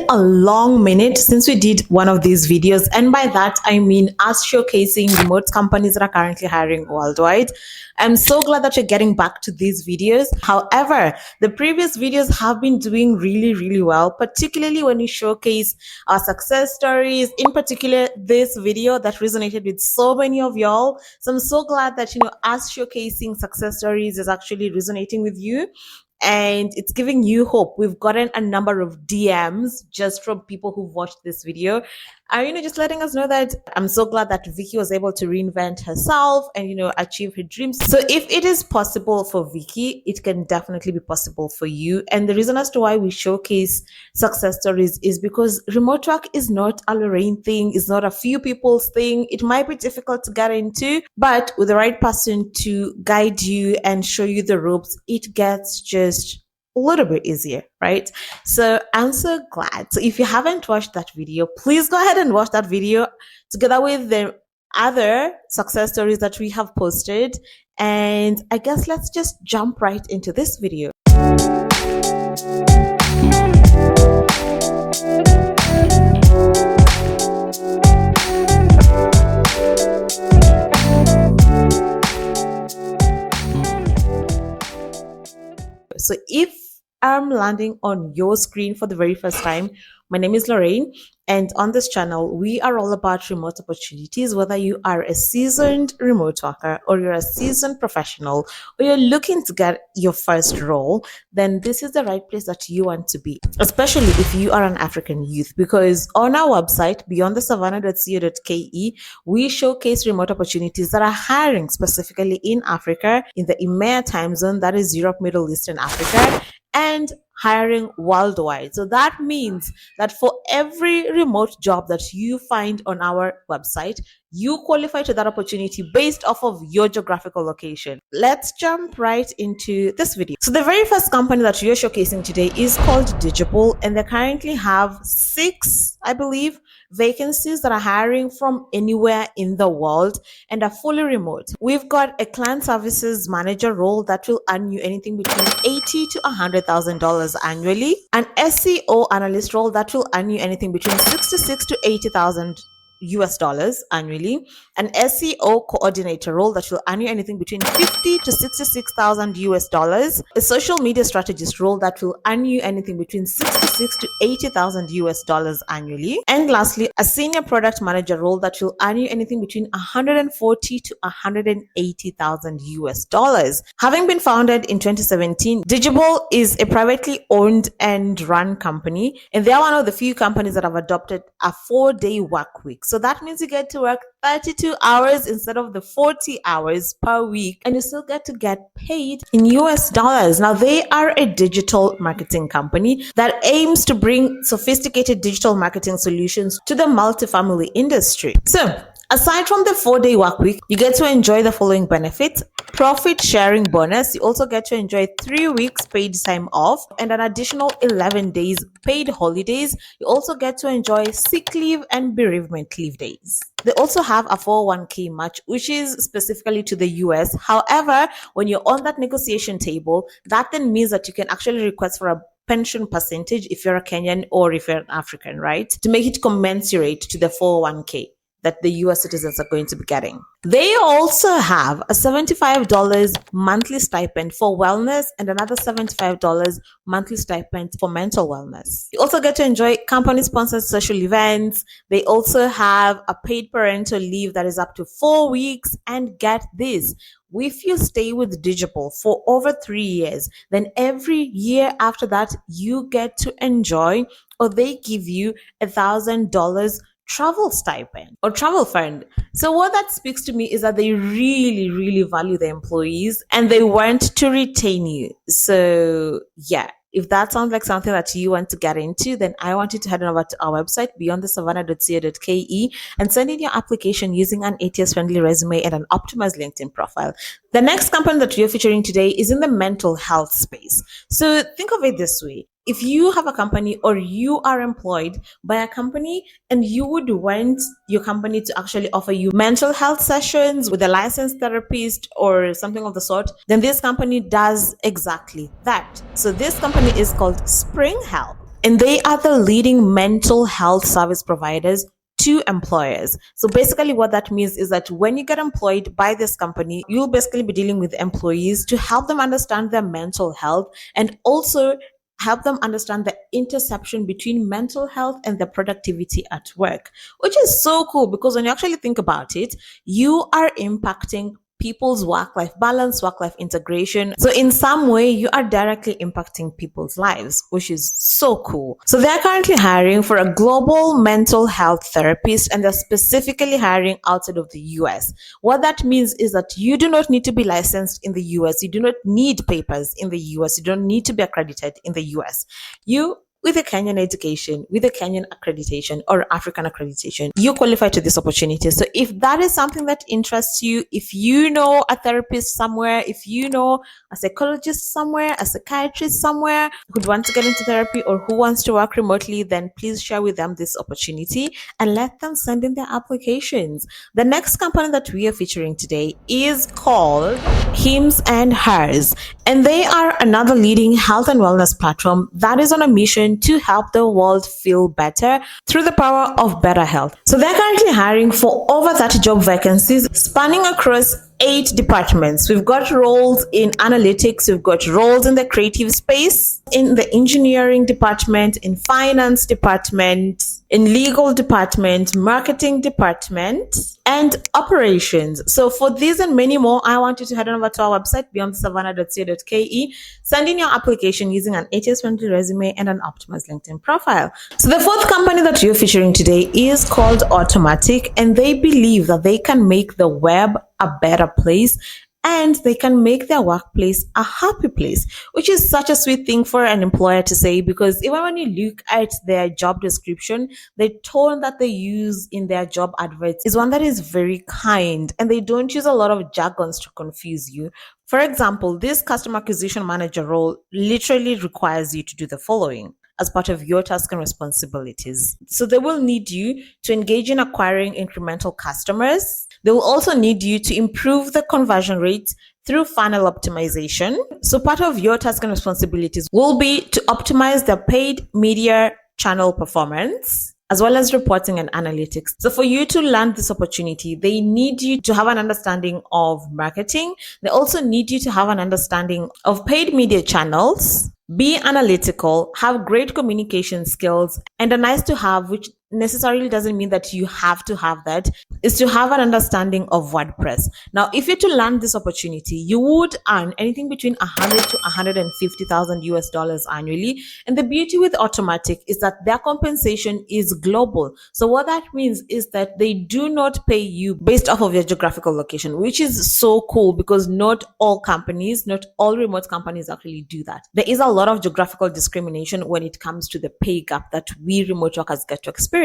been a long minute since we did one of these videos, and by that I mean us showcasing remote companies that are currently hiring worldwide. I'm so glad that you're getting back to these videos. However, the previous videos have been doing really well, particularly when we showcase our success stories. In particular, this video that resonated with so many of y'all. So I'm so glad that us showcasing success stories is actually resonating with you, and it's giving you hope. We've gotten a number of DMs just from people who've watched this video, just letting us know that I'm so glad that Vicky was able to reinvent herself and achieve her dreams. So if it is possible for Vicky, it can definitely be possible for you. And the reason as to why we showcase success stories is because remote work is not a Lorraine thing, it's not a few people's thing. It might be difficult to get into, but with the right person to guide you and show you the ropes, it gets just a little bit easier, right? So I'm so glad. So if you haven't watched that video, please go ahead and watch that video together with the other success stories that we have posted. And I guess let's just jump right into this video. So if I'm landing on your screen for the very first time, my name is Lorraine, and on this channel, we are all about remote opportunities. Whether you are a seasoned remote worker or you're a seasoned professional or you're looking to get your first role, then this is the right place that you want to be, especially if you are an African youth, because on our website, beyondthesavannah.co.ke, we showcase remote opportunities that are hiring specifically in Africa, in the EMEA time zone, that is Europe, Middle East, and Africa, and hiring worldwide. So that means that for every remote job that you find on our website, you qualify to that opportunity based off of your geographical location. Let's jump right into this video. So the very first company that you're showcasing today is called Digible, and they currently have 6, I believe, vacancies that are hiring from anywhere in the world and are fully remote. We've got a client services manager role that will earn you anything between $80,000 to $100,000 annually, an SEO analyst role that will earn you anything between $66,000 to $80,000 annually, an SEO coordinator role that will earn you anything between $50,000 to $66,000, a social media strategist role that will earn you anything between $66,000 to $80,000 annually, and lastly, a senior product manager role that will earn you anything between $140,000 to $180,000. Having been founded in 2017, Digible is a privately owned and run company, and they are one of the few companies that have adopted a 4-day work week. So that means you get to work 32 hours instead of the 40 hours per week, and you still get to get paid in US dollars. Now, they are a digital marketing company that aims to bring sophisticated digital marketing solutions to the multifamily industry. So, aside from the 4-day work week, you get to enjoy the following benefits: profit sharing bonus. You also get to enjoy 3 weeks paid time off and an additional 11 days paid holidays. You also get to enjoy sick leave and bereavement leave days. They also have a 401k match, which is specifically to the US. However, when you're on that negotiation table, that then means that you can actually request for a pension percentage if you're a Kenyan or if you're an African, right? To make it commensurate to the 401k that the US citizens are going to be getting. They also have a $75 monthly stipend for wellness and another $75 monthly stipend for mental wellness. You also get to enjoy company-sponsored social events. They also have a paid parental leave that is up to 4 weeks. And get this, if you stay with Digible for over 3 years, then every year after that, you get to enjoy, or they give you $1,000 travel stipend or travel fund. So what that speaks to me is that they really value their employees and they want to retain you. So yeah, if that sounds like something that you want to get into, then I want you to head over to our website, beyondthesavannah.co.ke, and send in your application using an ATS-friendly resume and an optimized LinkedIn profile. The next company that we are featuring today is in the mental health space. So think of it this way. If you have a company or you are employed by a company and you would want your company to actually offer you mental health sessions with a licensed therapist or something of the sort, then this company does exactly that. So this company is called Spring Health. and they are the leading mental health service providers to employers. So basically what that means is that when you get employed by this company, you'll basically be dealing with employees to help them understand their mental health and also help them understand the intersection between mental health and the productivity at work, which is so cool because when you actually think about it, you are impacting people's work-life balance, work-life integration. So in some way, you are directly impacting people's lives, which is so cool. So they're currently hiring for a global mental health therapist, and they're specifically hiring outside of the US. What that means is that you do not need to be licensed in the US. You do not need papers in the US. You don't need to be accredited in the US. You with a Kenyan education, with a Kenyan accreditation or African accreditation, you qualify to this opportunity. So if that is something that interests you, if you know a therapist somewhere, if you know a psychologist somewhere, a psychiatrist somewhere who'd want to get into therapy or who wants to work remotely, then please share with them this opportunity and let them send in their applications. The next company that we are featuring today is called Hims and Hers, and they are another leading health and wellness platform that is on a mission to help the world feel better through the power of better health. So they're currently hiring for over 30 job vacancies spanning across 8 departments. We've got roles in analytics, we've got roles in the creative space, in the engineering department, in finance department, in legal department, marketing department, and operations. So for these and many more, I want you to head on over to our website, beyondsavannah.co.ke, send in your application using an ATS-friendly resume and an optimized LinkedIn profile. So the fourth company that you're featuring today is called Automatic, and they believe that they can make the web a better place and they can make their workplace a happy place, which is such a sweet thing for an employer to say, because even when you look at their job description, the tone that they use in their job adverts is one that is very kind, and they don't use a lot of jargons to confuse you. For example, this customer acquisition manager role literally requires you to do the following as part of your task and responsibilities. So they will need you to engage in acquiring incremental customers. They will also need you to improve the conversion rate through funnel optimization. So part of your task and responsibilities will be to optimize the paid media channel performance, as well as reporting and analytics. So for you to land this opportunity, they need you to have an understanding of marketing. They also need you to have an understanding of paid media channels, be analytical, have great communication skills, and a nice to have, which necessarily doesn't mean that you have to have that, is to have an understanding of WordPress. Now, if you're to land this opportunity, you would earn anything between 100 to 150,000 US dollars annually. And the beauty with Automatic is that their compensation is global. So what that means is that they do not pay you based off of your geographical location, which is so cool because not all companies, not all remote companies actually do that. There is a lot of geographical discrimination when it comes to the pay gap that we remote workers get to experience.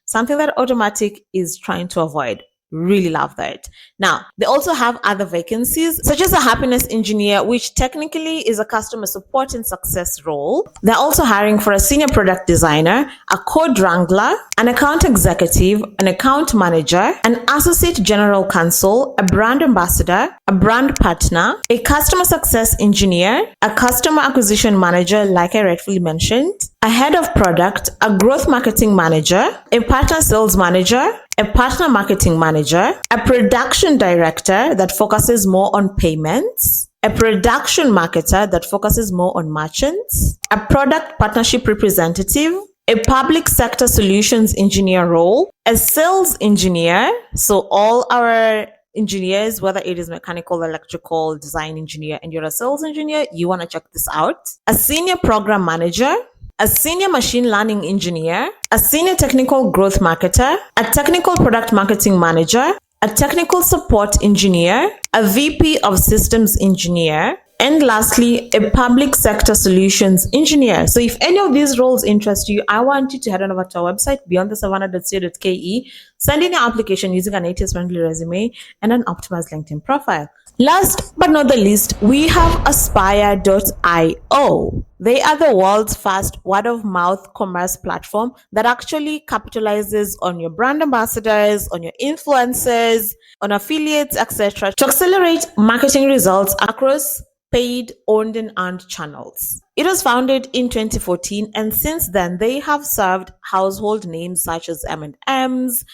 Something that Automatic is trying to avoid. Really love that. Now, they also have other vacancies, such as a happiness engineer, which technically is a customer support and success role. They're also hiring for a senior product designer, a code wrangler, an account executive, an account manager, an associate general counsel, a brand ambassador, a brand partner, a customer success engineer, a customer acquisition manager, like I rightfully mentioned, a head of product, a growth marketing manager, a partner sales manager, a partner marketing manager, a production director that focuses more on payments, a production marketer that focuses more on merchants, a product partnership representative, a public sector solutions engineer role, a sales engineer. So all our engineers, whether it is mechanical, electrical, design engineer, and you're a sales engineer, you want to check this out. A senior program manager, a senior machine learning engineer, a senior technical growth marketer, a technical product marketing manager, a technical support engineer, a VP of systems engineer, and lastly, a public sector solutions engineer. So if any of these roles interest you, I want you to head on over to our website, beyondsavannah.co.ke, send in your application using an ATS-friendly resume and an optimized LinkedIn profile. Last but not the least, we have Aspire.io. They are the world's first word-of-mouth commerce platform that actually capitalizes on your brand ambassadors, on your influencers, on affiliates, etc., to accelerate marketing results across paid, owned, and earned channels. It was founded in 2014, and since then they have served household names such as M&M's,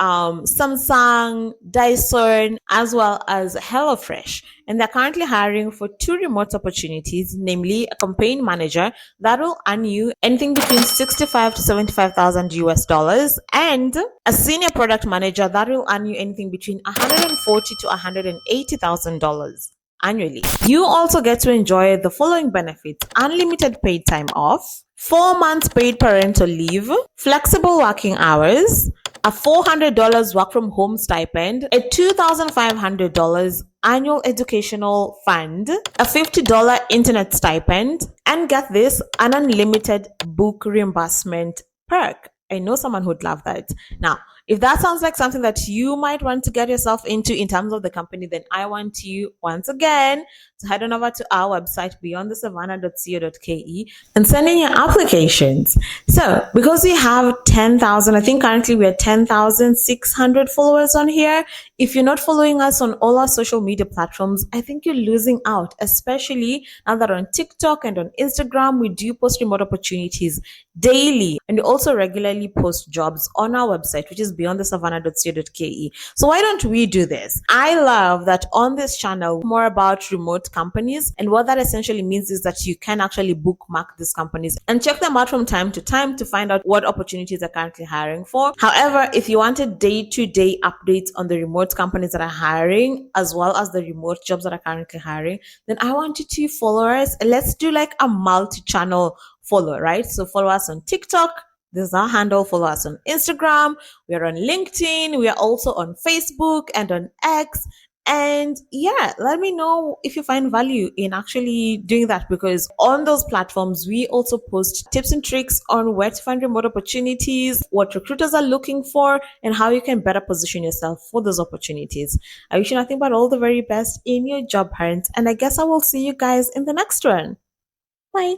Samsung, Dyson, as well as HelloFresh. And they're currently hiring for two remote opportunities, namely a campaign manager that will earn you anything between 65 to 75,000 US dollars, and a senior product manager that will earn you anything between 140 to 180,000 dollars annually. You also get to enjoy the following benefits: unlimited paid time off, 4 months paid parental leave, flexible working hours, a $400 work from home stipend, a $2,500 annual educational fund, a $50 internet stipend, and get this, an unlimited book reimbursement perk. I know someone who'd love that. Now, if that sounds like something that you might want to get yourself into in terms of the company, then I want you once again to head on over to our website, beyondthesavannah.co.ke, and send in your applications. So, because we have 10,000, I think currently we are 10,600 followers on here. If you're not following us on all our social media platforms, I think you're losing out, especially now that on TikTok and on Instagram, we do post remote opportunities daily, and we also regularly post jobs on our website, which is beyondthesavannah.co.ke. So why don't we do this? I love that on this channel, more about remote companies, and what that essentially means is that you can actually bookmark these companies and check them out from time to time to find out what opportunities they're currently hiring for. However, if you wanted day-to-day updates on the remote companies that are hiring, as well as the remote jobs that are currently hiring, then I want you to follow us. Let's do like a multi-channel follow, right? So follow us on TikTok. This is our handle. Follow us on Instagram. We are on LinkedIn. We are also on Facebook and on X. And yeah, let me know if you find value in actually doing that, because on those platforms, we also post tips and tricks on where to find remote opportunities, what recruiters are looking for, and how you can better position yourself for those opportunities. I wish you nothing but all the very best in your job hunt. And I guess I will see you guys in the next one. Bye.